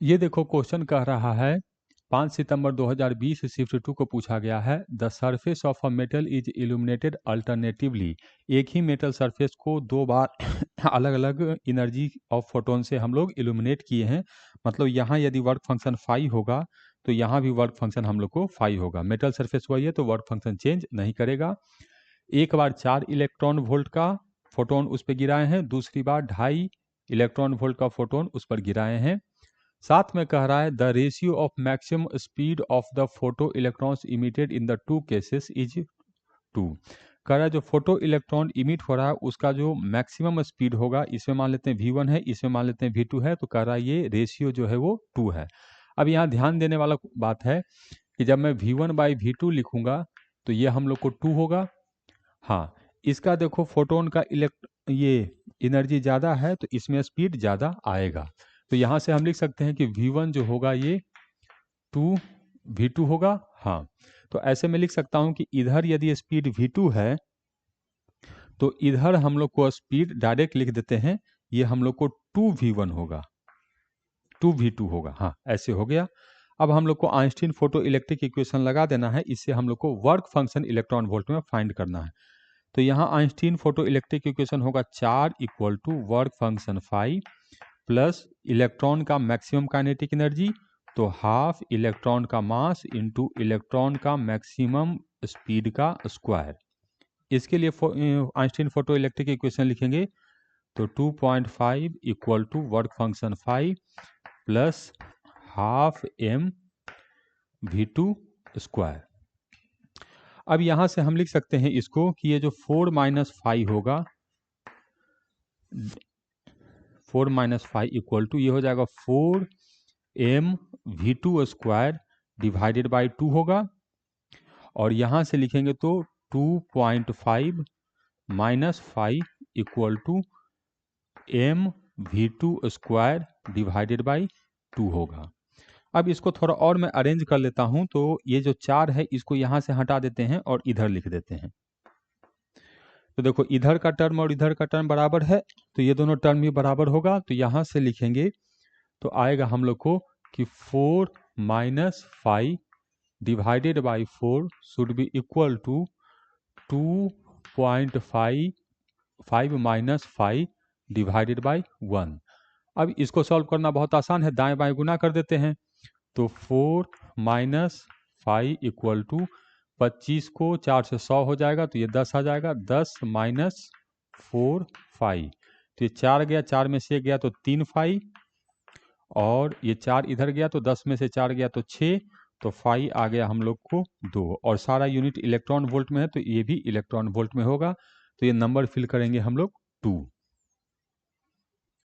ये देखो क्वेश्चन कह रहा है 5 सितंबर 2020 शिफ्ट 2 को पूछा गया है। The surface of a metal is illuminated alternatively. एक ही मेटल सरफेस को दो बार अलग अलग एनर्जी ऑफ फोटोन से हम लोग इल्यूमिनेट किए हैं। मतलब यहाँ यदि वर्क फंक्शन फाई होगा तो यहाँ भी वर्क फंक्शन हम लोग को फाई होगा। मेटल सरफेस वही है तो वर्क फंक्शन चेंज नहीं करेगा। एक बार 4 इलेक्ट्रॉन वोल्ट का फोटोन उस पर गिराए हैं, दूसरी बार 2.5 इलेक्ट्रॉन वोल्ट का फोटोन उस पर गिराए हैं। साथ में कह रहा है the ratio of maximum speed of the photo electrons emitted in the two cases is 2। कह रहा है जो फोटो इलेक्ट्रॉन इमिट हो रहा है उसका जो मैक्सिमम स्पीड होगा, इसमें मान लेते हैं V1 है, इसमें मान लेते हैं V2 है, तो कह रहा है ये रेशियो जो है वो 2 है। अब यहाँ ध्यान देने वाला बात है कि जब मैं V1/V2 लिखूंगा तो ये हम लोग को 2 होगा। हाँ, इसका देखो फोटोन का ये एनर्जी ज़्यादा है तो इसमें स्पीड ज़्यादा आएगा। तो यहाँ से हम लिख सकते हैं कि V1 जो होगा ये 2V2 होगा। हाँ, तो ऐसे में लिख सकता हूँ कि इधर यदि स्पीड V2 है तो इधर हम लोग को स्पीड डायरेक्ट लिख देते हैं, ये हम लोग को 2V1 होगा, 2V2 होगा। हाँ, ऐसे हो गया। अब हम लोग को आइंस्टीन फोटो इलेक्ट्रिक इक्वेशन लगा देना है, इससे हम लोग को वर्क फंक्शन इलेक्ट्रॉन वोल्ट में फाइंड करना है। तो यहाँ आइंस्टीन फोटो इलेक्ट्रिक इक्वेशन होगा 4 equal to work function 5 plus electron का मैक्सिमम काइनेटिक एनर्जी, तो हाफ इलेक्ट्रॉन का मास इंटू इलेक्ट्रॉन का मैक्सिमम स्पीड का स्क्वायर। इसके लिए आइंस्टीन फोटो इलेक्ट्रिक इक्वेशन लिखेंगे तो 2.5 equal to work function 5 plus half mv2 square. अब यहाँ से हम लिख सकते हैं इसको कि ये जो 4 माइनस 5 होगा, 4 माइनस 5 इक्वल टू ये हो जाएगा 4mv2 स्क्वायर डिवाइडेड बाई 2 होगा। और यहाँ से लिखेंगे तो 2.5 minus 5 equal to mv2 square divided by 2 होगा। अब इसको थोड़ा और मैं अरेंज कर लेता हूँ, तो ये जो 4 है इसको यहाँ से हटा देते हैं और इधर लिख देते हैं। तो देखो इधर का टर्म और इधर का टर्म बराबर है तो ये दोनों टर्म भी बराबर होगा। तो यहाँ से लिखेंगे तो आएगा हम लोग को कि 4 minus 5 divided by 4 should be equal to 2.5 minus 5 divided by 1। अब इसको सॉल्व करना बहुत आसान है, दाएं बाएं गुना कर देते हैं। तो 4 माइनस 5 इक्वल टू 25 को 4 से 100 हो जाएगा तो ये 10 आ जाएगा। 10 माइनस 4 5, तो ये 4 गया, 4 में से 1 गया तो 3 5, और ये 4 इधर गया तो 10 में से 4 गया तो 6, तो 5 आ गया हम लोग को 2। और सारा यूनिट इलेक्ट्रॉन वोल्ट में है तो ये भी इलेक्ट्रॉन वोल्ट में होगा। तो ये नंबर फिल करेंगे हम लोग 2।